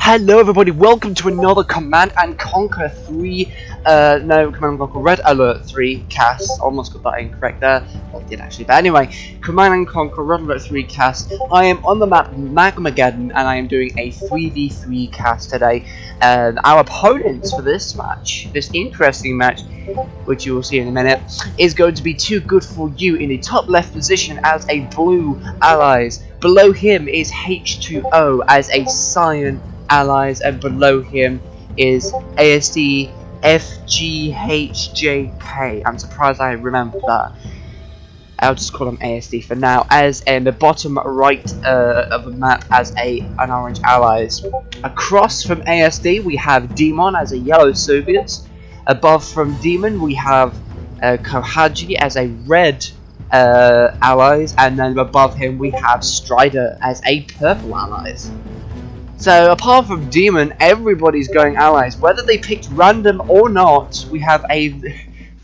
Hello everybody, welcome to another Command and Conquer 3, Command and Conquer Red Alert 3 cast. Almost got that incorrect there, well, I did actually, but anyway, Command and Conquer Red Alert 3 cast. I am on the map Magmageddon, and I am doing a 3v3 cast today. And our opponents for this match, this interesting match, which you will see in a minute, is going to be TooGood4You in the top left position as a blue allies. Below him is H2O as a cyan allies, and below him is asdfhjk. I'm surprised I remembered that. I'll just call him ASD for now, as in the bottom right of the map as an orange allies. Across from ASD we have Dimon as a yellow Soviet. Above from Dimon we have Moh.kohaji as a red allies, and then above him we have Stryderr as a purple allies. So apart from Dimon, everybody's going allies. Whether they picked random or not, we have a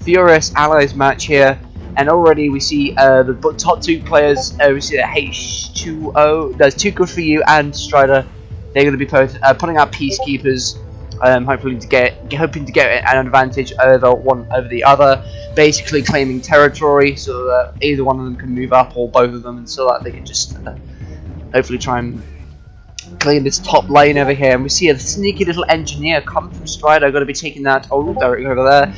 furious allies match here. And already we see the top two players. We see that H2O, there's TooGood4You and Stryderr. They're going to be putting out peacekeepers, hoping to get an advantage over the other, basically claiming territory so that either one of them can move up or both of them, and so that they can just hopefully try and claim this top lane over here. And we see a sneaky little engineer coming from Stryderr, going to be taking that directly over there.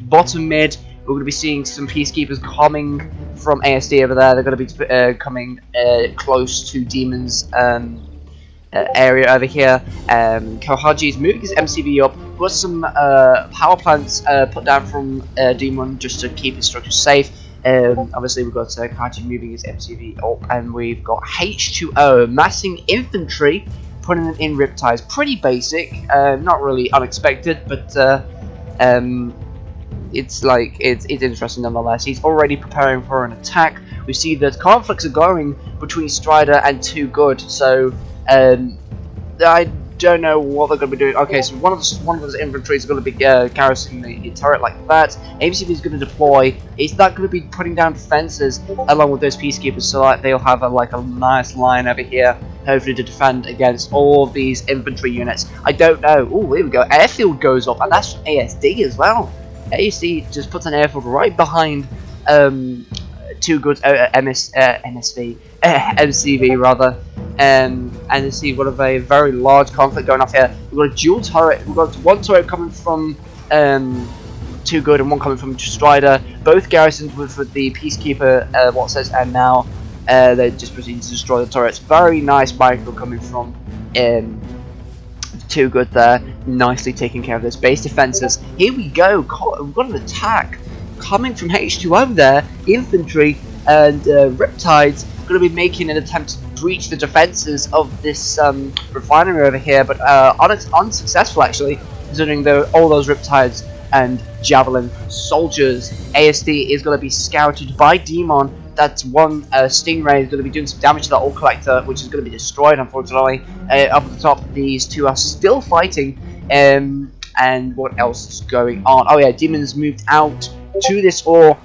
Bottom mid, we're going to be seeing some peacekeepers coming from ASD over there. They're going to be coming close to Dimon's area over here. Kohaji is moving his MCV up. We've got some power plants put down from Dimon just to keep his structure safe. Obviously we've got Kohaji moving his MCV up, and we've got H2O massing infantry, putting them in riptides. Pretty basic, not really unexpected, but it's interesting nonetheless. He's already preparing for an attack. We see that conflicts are going between Stryderr and TooGood, so I don't know what they're going to be doing. Okay, so one of those infantry is going to be garrisoning the turret like that. ABCB is going to deploy. Is that going to be putting down defenses along with those peacekeepers, so that they'll have a nice line over here, hopefully to defend against all of these infantry units? I don't know. Oh, here we go. Airfield goes up, and that's from ASD as well. ASD just puts an airfield right behind TooGood's MCV rather. And you see one of a very large conflict going off here. We've got a dual turret. We've got one turret coming from TooGood and one coming from Stryderr. Both garrisoned with the peacekeeper. What says and now they're just proceeding to destroy the turrets. Very nice micro coming from TooGood there, nicely taking care of those base defenses. Here we go. We've got an attack coming from H2O there. Infantry and riptides going to be making an attempt to breach the defenses of this refinery over here, but unsuccessful actually, considering all those riptides and javelin soldiers. ASD is going to be scouted by Dimon. That's one Stingray is going to be doing some damage to that ore collector, which is going to be destroyed, unfortunately. Up at the top, these two are still fighting. And what else is going on? Oh yeah, Dimon's moved out to this ore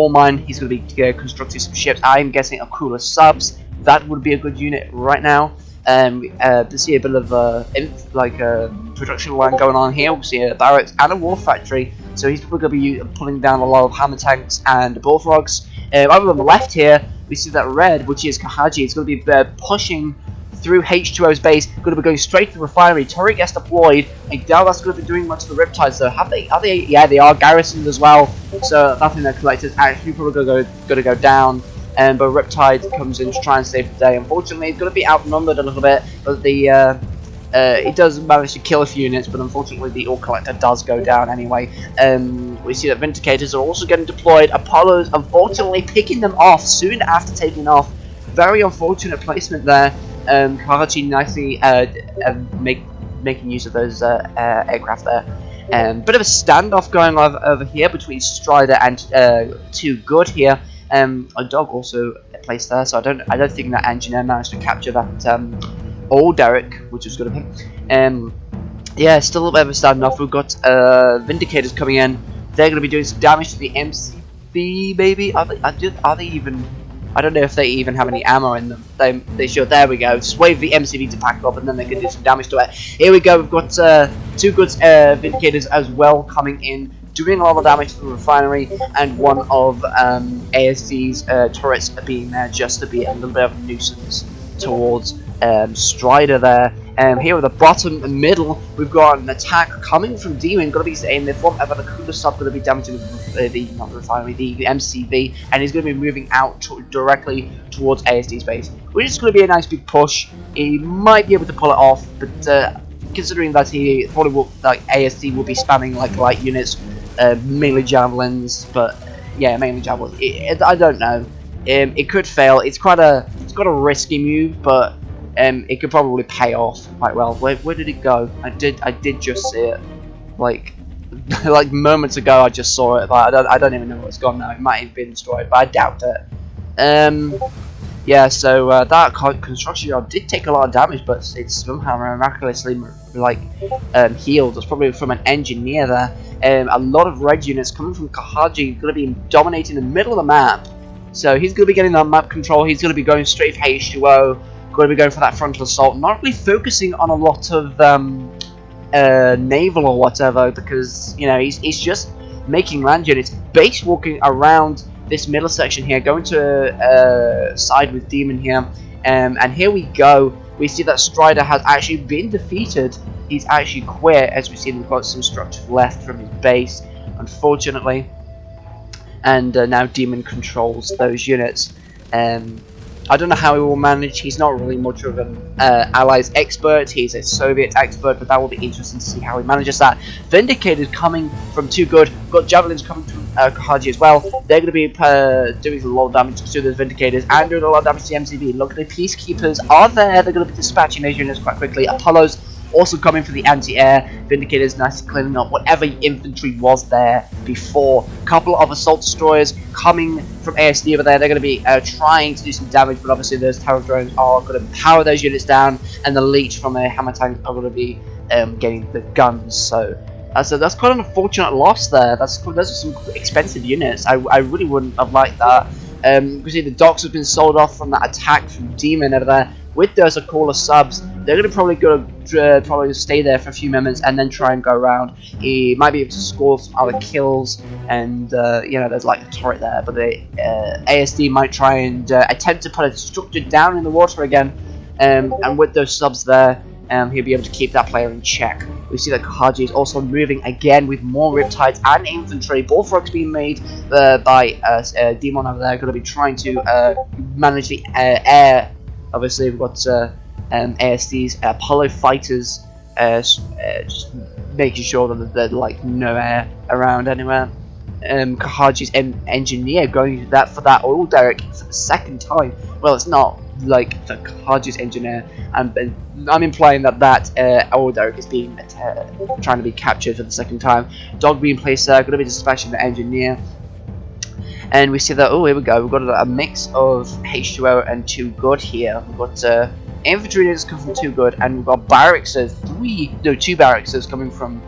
mine. He's going to be constructing some ships. I'm guessing a cooler subs. That would be a good unit right now. To see a bit of a production line going on here. We'll see a barracks and a war factory. So he's probably going to be pulling down a lot of hammer tanks and bullfrogs. Over on the left here, we see that red, which is Kohaji, is going to be pushing through H2O's base, going to be going straight to the refinery. Turret gets deployed, and now that's going to be doing much of the riptides. So are they? Yeah, they are garrisoned as well. So nothing that collectors actually probably going to go down. But Riptide comes in to try and save the day. Unfortunately, it's going to be outnumbered a little bit, but it does manage to kill a few units. But unfortunately, the ore collector does go down anyway. We see that Vindicators are also getting deployed. Apollo's unfortunately picking them off soon after taking off. Very unfortunate placement there. Kohaji nicely making use of those aircraft there. Bit of a standoff going on over here between Stryderr and TooGood here. A dog also placed there, so I don't think that engineer managed to capture that old Derek, which was good of him. Yeah, still a bit of a standoff. We've got Vindicators coming in. They're going to be doing some damage to the MCV, maybe. Are they even I don't know if they even have any ammo in them. They should. There we go. Just wait for the MCV to pack up, and then they can do some damage to it. Here we go. We've got TooGood4You Vindicators as well coming in, doing a lot of damage to the refinery, and one of ASD's turrets being there just to be a little bit of a nuisance towards Stryderr there. Here at the bottom and middle, we've got an attack coming from Dimon. Going to be in the form of a cooler sub, going to be damaging not the refinery, the MCV, and he's going to be moving out directly towards ASD's base, which is going to be a nice big push. He might be able to pull it off, but considering that he probably will, like ASD will be spamming like light units, mainly javelins, but yeah, mainly javelins. I don't know. It could fail. It's got a risky move, but it could probably pay off quite well. Where did it go? I did just see it, like like moments ago. I just saw it, but I don't even know where it's gone now. It might have been destroyed, but I doubt it. Yeah. So that construction yard did take a lot of damage, but it's somehow miraculously like healed. It's probably from an engineer there. A lot of red units coming from Kohaji, going to be dominating the middle of the map. So he's going to be getting that map control. He's going to be going straight for H2O. Going to be going for that frontal assault. Not really focusing on a lot of naval or whatever, because you know he's just making land units, base walking around this middle section here, going to side with Dimon here. And here we go. We see that Stryderr has actually been defeated. He's actually quit, as we see we've got some structure left from his base, unfortunately. And now Dimon controls those units. I don't know how he will manage. He's not really much of an Allies expert. He's a Soviet expert, but that will be interesting to see how he manages that. Vindicators coming from TooGood. We've got Javelins coming from Kohaji as well. They're going to be doing a lot of damage to the Vindicators and doing a lot of damage to the MCV. Look, the Peacekeepers are there. They're going to be dispatching those units quite quickly. Apollos also coming for the anti-air. Vindicators nicely cleaning up whatever infantry was there before. A couple of assault destroyers coming from ASD over there. They're going to be trying to do some damage, but obviously those tower drones are going to power those units down, and the leech from a hammer tank are going to be getting the guns. So that's quite an unfortunate loss there. Those are some expensive units. I really wouldn't have liked that. You can see the docks have been sold off from that attack from Dimon over there. With those cooler subs, they're going to probably stay there for a few moments and then try and go around. He might be able to score some other kills, and you know, there's like a turret there, but the ASD might try and attempt to put a structure down in the water again. And with those subs there, he'll be able to keep that player in check. We see that Kohaji is also moving again with more Riptides and infantry. Bullfrogs being made by Dimon over there, going to be trying to manage the air. Obviously, we've got ASD's Apollo fighters, just making sure that there's like no air around anywhere. Kohaji's engineer going for that oil derrick for the second time. Well, it's not like the Kohaji's engineer. I'm implying that oil derrick is being trying to be captured for the second time. Dog being placed there, going to be dispatching the engineer. And we see that, oh, here we go, we've got a mix of H2O and TooGood here. We've got infantry units coming from TooGood, and we've got two barracks coming from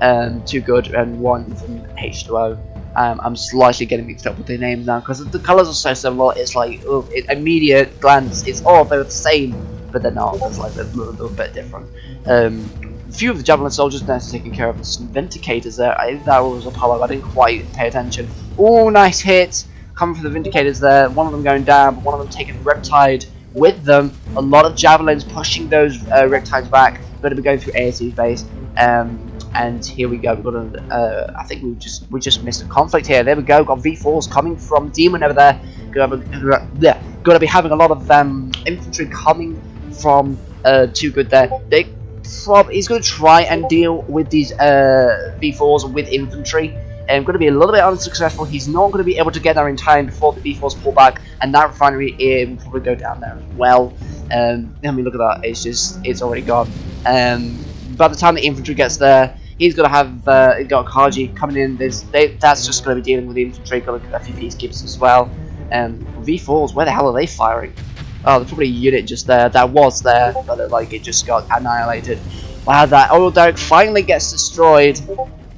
TooGood and one from H2O. I'm slightly getting mixed up with their names now, because the colours are so similar. It's like, oh, immediate glance, it's all they're the same, but they're not. It's like they're a little bit different. A few of the Javelin soldiers there taking care of some Vindicators there. I think that was Apollo. I didn't quite pay attention. Oh, nice hit coming from the Vindicators there. One of them going down, but one of them taking Riptide with them. A lot of Javelins pushing those Riptides back. Going to be going through ASC's base. And here we go. We've got I think we just missed a conflict here. There we go. Got V4s coming from Dimon over there. Going to be having a lot of infantry coming from TooGood there. He's going to try and deal with these V4s with infantry. Going to be a little bit unsuccessful. He's not going to be able to get there in time before the V4s pull back, and that refinery will probably go down there as well. I mean, look at that. It's already gone. By the time the infantry gets there, he's going to have got Kohaji coming in. That's just going to be dealing with the infantry. Got a few peacekeepers as well. V4s, where the hell are they firing? Oh, there's probably a unit just there that was there, but it just got annihilated. Wow, that oil derrick finally gets destroyed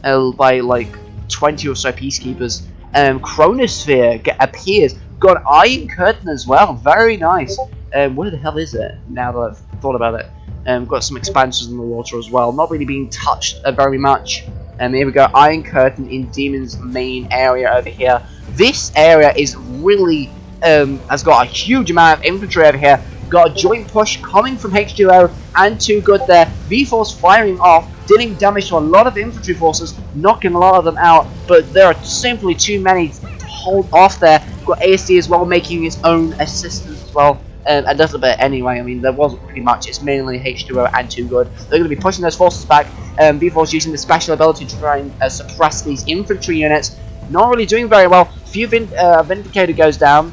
by like 20 or so peacekeepers. Chronosphere appears. got Iron Curtain as well. Very nice. Where the hell is it? Now that I've thought about it. Got some expansions in the water as well. Not really being touched very much. Here we go. Iron Curtain in Demon's main area over here. This area is really has got a huge amount of infantry over here. Got a joint push coming from H2O and TooGood there. V-Force firing off, dealing damage to a lot of infantry forces, knocking a lot of them out, but there are simply too many to hold off there. Got ASD as well, making his own assistance as well. A little bit anyway. I mean, there wasn't pretty much. It's mainly H2O and TooGood. They're going to be pushing those forces back. V-Force using the special ability to try and suppress these infantry units. Not really doing very well. Few Vindicator goes down.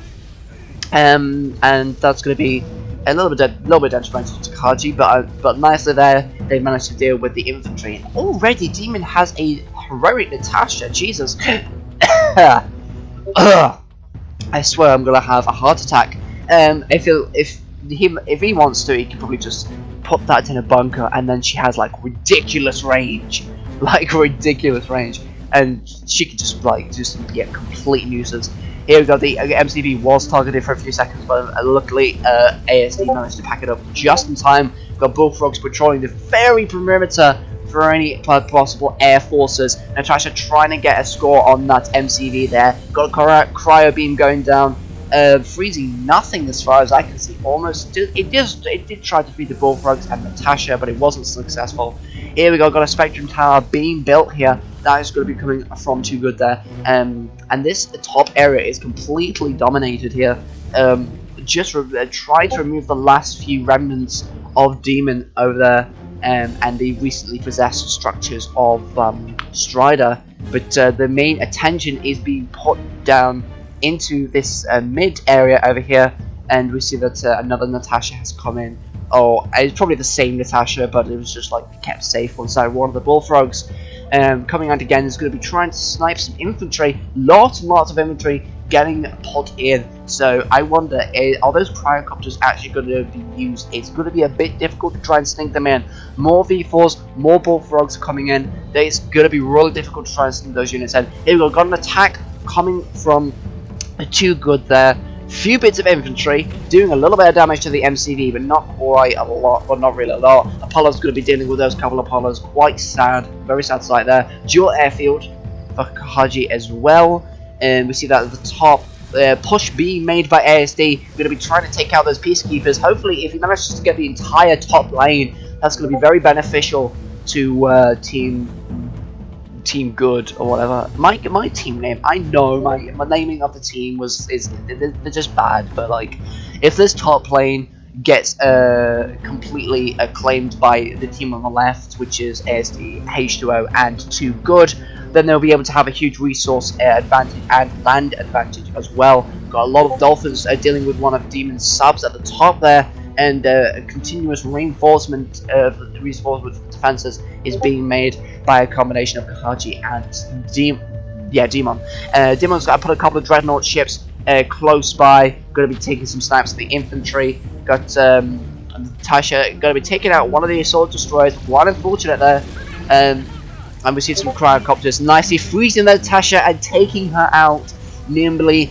And that's going to be a little bit detrimental to Kohaji, but nicely there they managed to deal with the infantry. And already Dimon has a heroic Natasha. Jesus, I swear I'm gonna have a heart attack. If he wants to, he can probably just put that in a bunker, and then she has like ridiculous range, and she could just be a complete nuisance. Here we go, the MCV was targeted for a few seconds, but luckily ASD managed to pack it up just in time. We've got Bullfrogs patrolling the very perimeter for any possible air forces. Natasha trying to get a score on that MCV there. Got a cryo beam going down, freezing nothing as far as I can see. Almost, it did try to feed the Bullfrogs and Natasha, but it wasn't successful. Here we go, got a Spectrum Tower being built here. That is going to be coming from TooGood there. And this top area is completely dominated here. Just try to remove the last few remnants of Dimon over there. And the recently possessed structures of Stryderr. But the main attention is being put down into this mid area over here. And we see that another Natasha has come in. Oh, it's probably the same Natasha, but it was just like kept safe inside one of the Bullfrogs. Coming out again is going to be trying to snipe some infantry. Lots and lots of infantry getting put in. So I wonder, are those cryocopters actually going to be used? It's going to be a bit difficult to try and sneak them in. More V4s, more Bullfrogs coming in. It's going to be really difficult to try and sneak those units in. Here we go, got an attack coming from TooGood there. Few bits of infantry doing a little bit of damage to the MCV, but not quite a lot, but not really a lot. Apollo's going to be dealing with those couple of Apollos. Quite sad, very sad sight there. Dual airfield for Kohaji as well, and we see that at the top. Push being made by ASD. Going to be trying to take out those peacekeepers. Hopefully, if he manages to get the entire top lane, that's going to be very beneficial to Team Good or whatever. My team name, I know my naming of the team they're just bad, but like if this top lane gets completely acclaimed by the team on the left, which is ASD, H2O and TooGood, then they'll be able to have a huge resource advantage and land advantage as well. Got a lot of Dolphins dealing with one of Dimon's subs at the top there, and continuous reinforcement of defenses is being made by a combination of Kohaji and Dimon. Dimon's got to put a couple of Dreadnought ships close by, going to be taking some snipes at the infantry. Got Tasha going to be taking out one of the assault destroyers. Quite unfortunate there. And we see some cryocopters nicely freezing the Tasha and taking her out, nimbly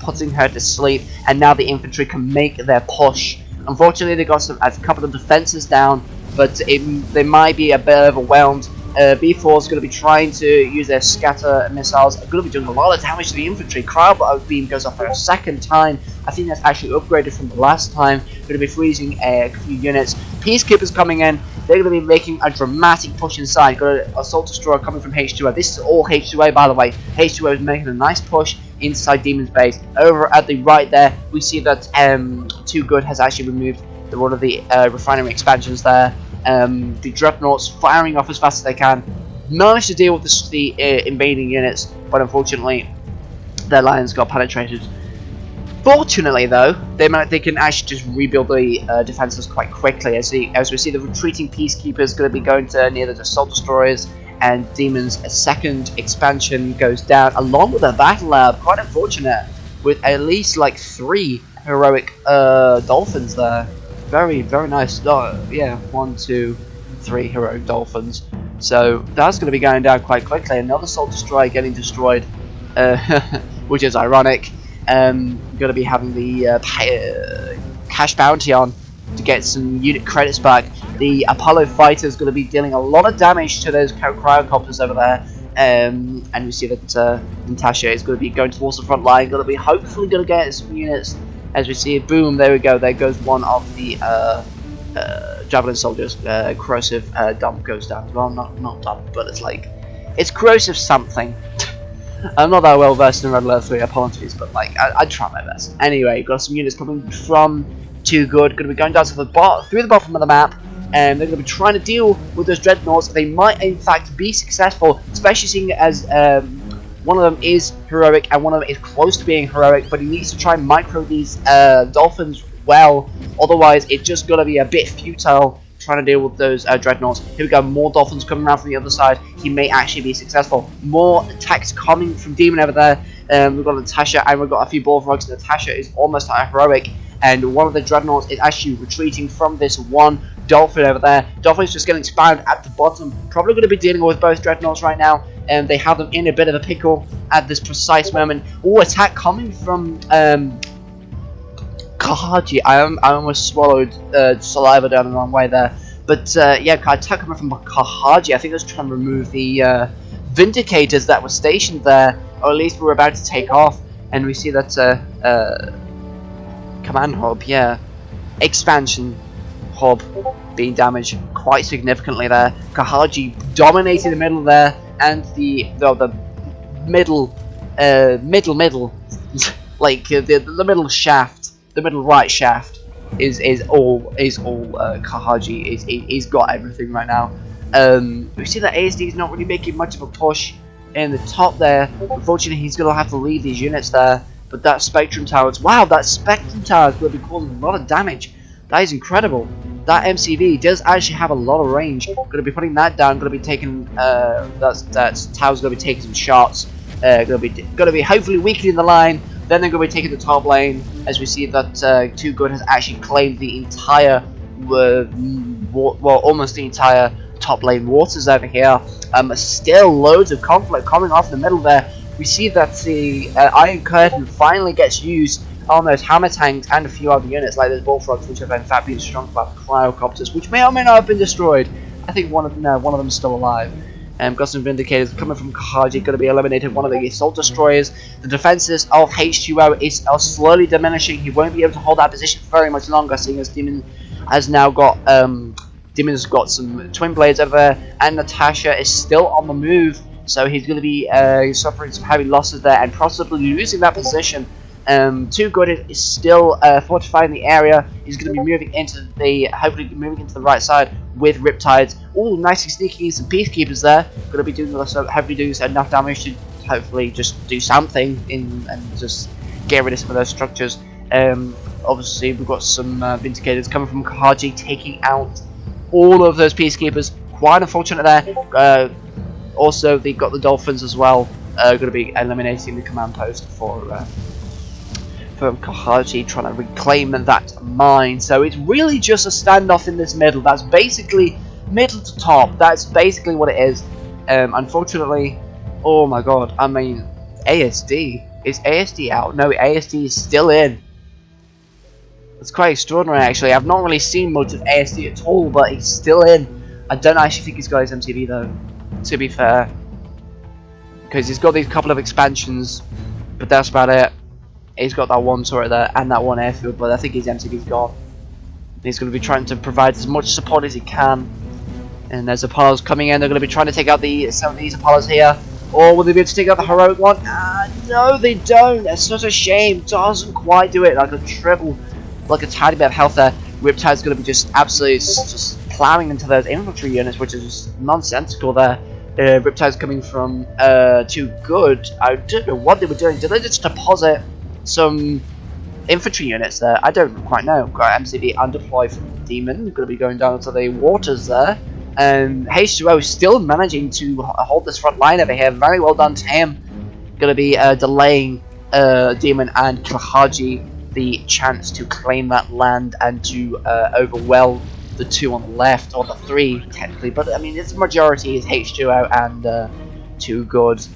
putting her to sleep. And now the infantry can make their push. Unfortunately, they got a couple of defenses down, but they might be a bit overwhelmed. B4 is going to be trying to use their scatter missiles. They're going to be doing a lot of damage to the infantry. Cryo beam goes up for a second time. I think that's actually upgraded from the last time. Going to be freezing a few units. Peacekeepers coming in. They're going to be making a dramatic push inside. Got an assault destroyer coming from H2O. This is all H2O, by the way. H2O is making a nice push inside Demon's base. Over at the right there, we see that TooGood has actually removed one of the refinery expansions there. The Dreadnoughts firing off as fast as they can. Managed to deal with the invading units, but unfortunately their lines got penetrated. Fortunately though, they can actually just rebuild the defenses quite quickly, as we see the retreating peacekeepers going to be going to near the assault destroyers, and Demon's second expansion goes down along with a battle lab. Quite unfortunate, with at least like 3 heroic dolphins there. Very, very nice. Yeah, 1, 2, 3 heroic dolphins. So that's going to be going down quite quickly. Another assault destroyer getting destroyed, which is ironic. Gonna be having the cash bounty on to get some unit credits back. The Apollo fighter is going to be dealing a lot of damage to those cryocopters over there. And we see that Natasha is going to be going towards the front line, going to be hopefully going to get some units. As we see, boom, there we go, there goes one of the Javelin soldiers. Corrosive dump goes down. Well, not dump, but it's like, it's corrosive something. I'm not that well versed in Red Alert 3, apologies, but like, I try my best. Anyway, got some units coming from TooGood, going to be going down to the through the bottom of the map, and they're going to be trying to deal with those dreadnoughts. They might in fact be successful, especially seeing as one of them is heroic and one of them is close to being heroic, but he needs to try and micro these dolphins well, otherwise it's just going to be a bit futile trying to deal with those dreadnoughts. Here we go, more dolphins coming around from the other side. He may actually be successful. More attacks coming from Dimon over there. We've got Natasha and we've got a few bullfrogs. Natasha is almost at a heroic, and one of the dreadnoughts is actually retreating from this one dolphin over there. Dolphin's just getting spammed at the bottom. Probably going to be dealing with both dreadnoughts right now, and they have them in a bit of a pickle at this precise moment. Oh, attack coming from Kohaji. I almost swallowed saliva down the wrong way there. But yeah, attack coming from Kohaji. I think I was trying to remove the Vindicators that were stationed there, or at least were about to take off. And we see that command hub, yeah, expansion hub being damaged quite significantly there. Kohaji dominating the middle there, and the middle like the middle shaft, the middle right shaft is all Kohaji. He's got everything right now. We see that ASD is not really making much of a push in the top there. Unfortunately, he's gonna have to leave these units there. But that Spectrum Tower, wow, that Spectrum Tower is going to be causing a lot of damage. That is incredible. That MCV does actually have a lot of range. Going to be putting that down. Going to be taking that tower's going to be taking some shots. Going to be hopefully weakening the line. Then they're going to be taking the top lane, as we see that TooGood has actually claimed the entire, well, almost the entire top lane waters over here. Still loads of conflict coming off the middle there. We see that the Iron Curtain finally gets used on those hammer tanks and a few other units like those bullfrogs, which have in fact been shrunk by the cryocopters, which may or may not have been destroyed. I think one of them is still alive. Got some Vindicators coming from Kohaji, going to be eliminated. One of the assault destroyers. The defenses of H2O are slowly diminishing. He won't be able to hold that position for very much longer, seeing as Dimon has now got Dimon's got some twin blades over there, and Natasha is still on the move. So he's going to be suffering some heavy losses there and possibly losing that position. TooGood is still fortifying the area. He's going to be moving into the, hopefully moving into the right side with Riptides. Oh, nicely sneaking in some Peacekeepers there. Going to be doing hopefully doing enough damage to hopefully just do something and just get rid of some of those structures. Obviously, we've got some Vindicators coming from Kohaji, taking out all of those Peacekeepers. Quite unfortunate there. Also, they've got the Dolphins as well. Going to be eliminating the command post for Kohaji, trying to reclaim that mine. So it's really just a standoff in this middle. That's basically middle to top. That's basically what it is. Unfortunately, oh my god. I mean, ASD. Is ASD out? No, ASD is still in. It's quite extraordinary, actually. I've not really seen much of ASD at all, but he's still in. I don't actually think he's got his MTV though, to be fair, because he's got these couple of expansions, but that's about it. He's got that one turret there and that one airfield, but I think his MTV's gone. He's going to be trying to provide as much support as he can. And there's Apollos coming in. They're going to be trying to take out some of these Apollos here. Or will they be able to take out the heroic one? No, they don't. That's such a shame. Doesn't quite do it. Like a triple, like a tiny bit of health there. Riptide's going to be just absolutely just plowing into those infantry units, which is just nonsensical there. Riptide's coming from TooGood. I don't know what they were doing. Did they just deposit some infantry units there? I don't quite know. Got MCV undeployed from Dimon. Going to be going down to the waters there. And H2O still managing to hold this front line over here. Very well done to him. Going to be delaying Dimon and Kohaji the chance to claim that land and to overwhelm the two on the left, or the three technically, but I mean its majority is H2O and TooGood.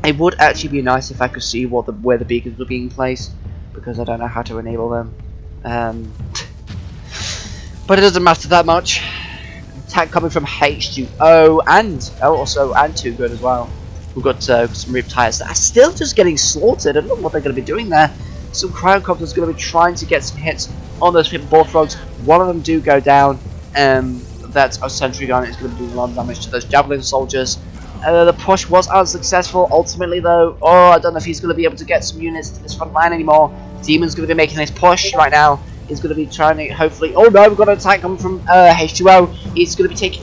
It would actually be nice if I could see where the beacons were being placed, because I don't know how to enable them. But it doesn't matter that much. Attack coming from H2O and TooGood as well. We've got some Riptides that are still just getting slaughtered. I don't know what they're going to be doing there. Some Cryocopters going to be trying to get some hits on those Bullfrogs. One of them do go down. That's a Sentry Gun. It's going to be doing a lot of damage to those Javelin soldiers. The push was unsuccessful ultimately though. Oh, I don't know if he's going to be able to get some units to this front line anymore. Demon's going to be making this push right now. He's going to be trying to hopefully. Oh no, we've got an attack coming from H2O. He's going to be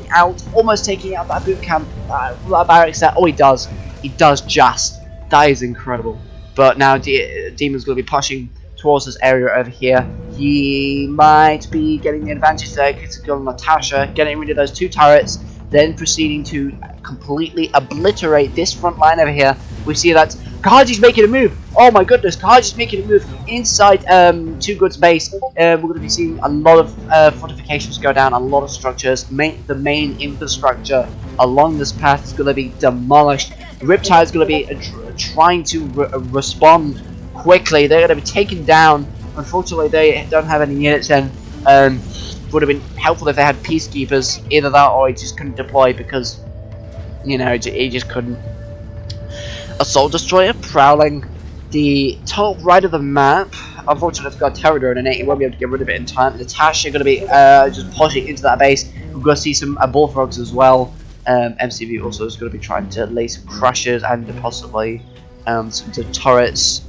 almost taking out that boot camp, that barracks there. Oh, he does. He does just. That is incredible. But now Demon's going to be pushing towards this area over here. He might be getting the advantage there. Gets a kill on Natasha, getting rid of those 2 turrets, then proceeding to completely obliterate this front line over here. We see that Kohaji's making a move. Oh my goodness, Kohaji's making a move inside TooGood's base. We're going to be seeing a lot of fortifications go down, a lot of structures. The main infrastructure along this path is going to be demolished. Riptide is going to be trying to respond quickly. They're going to be taken down. Unfortunately, they don't have any units in. Would have been helpful if they had peacekeepers. Either that or he just couldn't deploy because, you know, he just couldn't. Assault Destroyer prowling the top right of the map. Unfortunately, it's got Terror Drone in it. He won't be able to get rid of it in time. Natasha going to be just pushing into that base. We're going to see some Bullfrogs as well. MCV also is going to be trying to lay some crushers and possibly some turrets,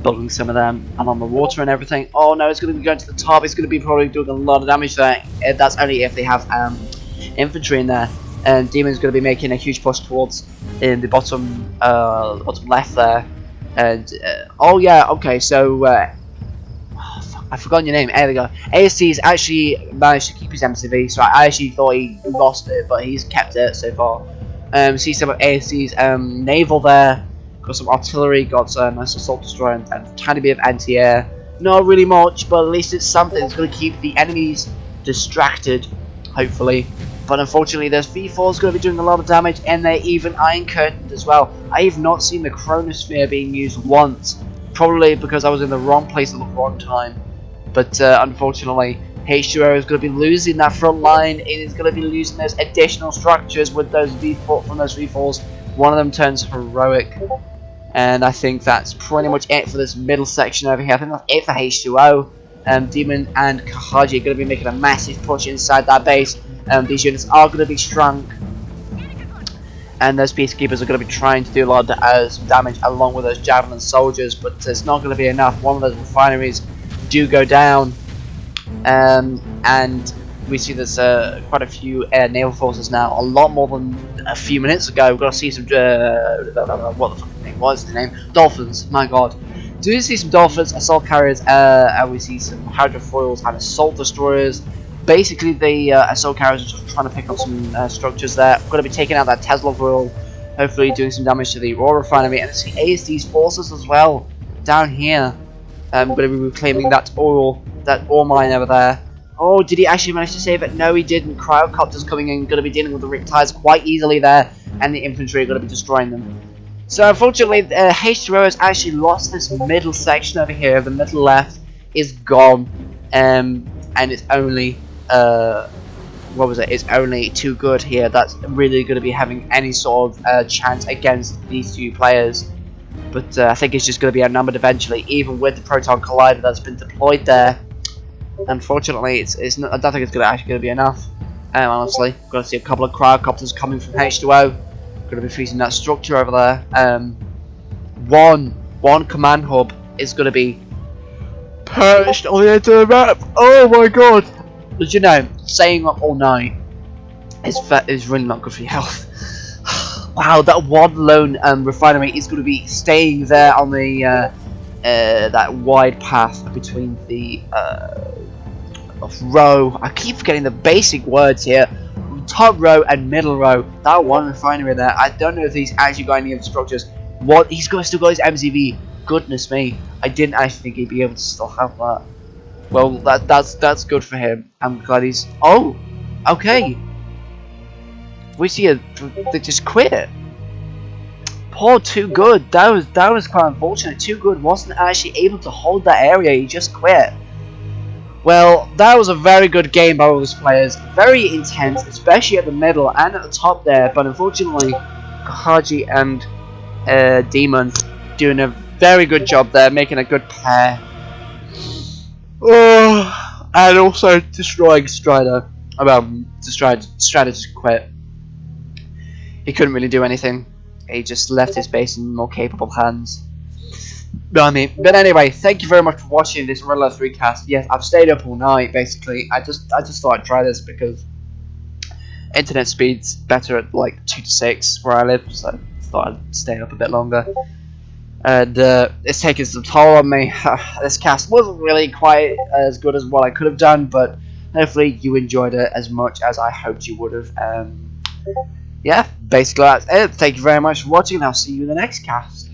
building some of them along the water and everything. Oh no, it's going to be going to the top. It's going to be probably doing a lot of damage there. That's only if they have infantry in there. And Demon's going to be making a huge push towards in the bottom left there. And oh yeah, okay, so oh, fuck, I've forgotten your name. There we go. AST's actually managed to keep his MCV, so I actually thought he lost it, but he's kept it so far. See some of AST's naval there. Got some artillery, got a nice assault destroyer, and a tiny bit of anti-air. Not really much, but at least it's something that's going to keep the enemies distracted, hopefully. But unfortunately, there's V4's going to be doing a lot of damage, and they're even Iron Curtained as well. I have not seen the Chronosphere being used once, probably because I was in the wrong place at the wrong time. But unfortunately, H2O is going to be losing that front line. It is going to be losing those additional structures with those V4 from those V4s. One of them turns heroic, and I think that's pretty much it for this middle section over here. I think that's it for H2O. Dimon and Kohaji are going to be making a massive push inside that base. These units are going to be strong, and those peacekeepers are going to be trying to do a lot of damage along with those javelin soldiers, but it's not going to be enough. One of those refineries do go down, and we see there's quite a few air naval forces now, a lot more than a few minutes ago. We've got to see some what the fuck name was the name? Dolphins. My God. Do we see some dolphins, assault carriers, and we see some hydrofoils and assault destroyers. Basically, the assault carriers are just trying to pick up some structures there. We're going to be taking out that Tesla foil, hopefully doing some damage to the ore refinery, and see ASD's forces as well down here. We're going to be reclaiming that ore mine over there. Oh, did he actually manage to save it? No, he didn't. Cryocopters coming in, going to be dealing with the Riptides quite easily there, and the infantry are going to be destroying them. So unfortunately, H2O has actually lost this middle section over here. The middle left is gone, and it's only what was it? It's only TooGood here that's really going to be having any sort of chance against these two players. But I think it's just going to be outnumbered eventually, even with the Proton Collider that's been deployed there. Unfortunately, it's not, I don't think it's actually going to be enough. Honestly, we're going to see a couple of Cryocopters coming from H2O. Going to be freezing that structure over there. One command hub is going to be perched on the edge of the map. Oh my God! Did you know, staying up all night is really not good for your health. Wow, that one lone refinery is going to be staying there on the that wide path between the row. I keep forgetting the basic words here. Top row and middle row. That one refinery there. I don't know if he's actually got any of the structures. What? He's still got his MCV. Goodness me! I didn't actually think he'd be able to still have that. Well, that's good for him. I'm glad he's. Oh, okay. We see they just quit. Poor TooGood. That was quite unfortunate. TooGood wasn't actually able to hold that area. He just quit. Well, that was a very good game by all those players. Very intense, especially at the middle and at the top there. But unfortunately, Kohaji and Dimon doing a very good job there, making a good pair. Oh, and also destroying Stryderr. Well, Stryderr just quit. He couldn't really do anything. He just left his base in more capable hands. But anyway, thank you very much for watching this RA3 cast. Yes, I've stayed up all night basically. I just thought I'd try this because internet speed's better at like 2 to 6 where I live, so I thought I'd stay up a bit longer. And it's taken some toll on me. This cast wasn't really quite as good as what I could have done, but hopefully you enjoyed it as much as I hoped you would have. Yeah, basically that's it. Thank you very much for watching, and I'll see you in the next cast.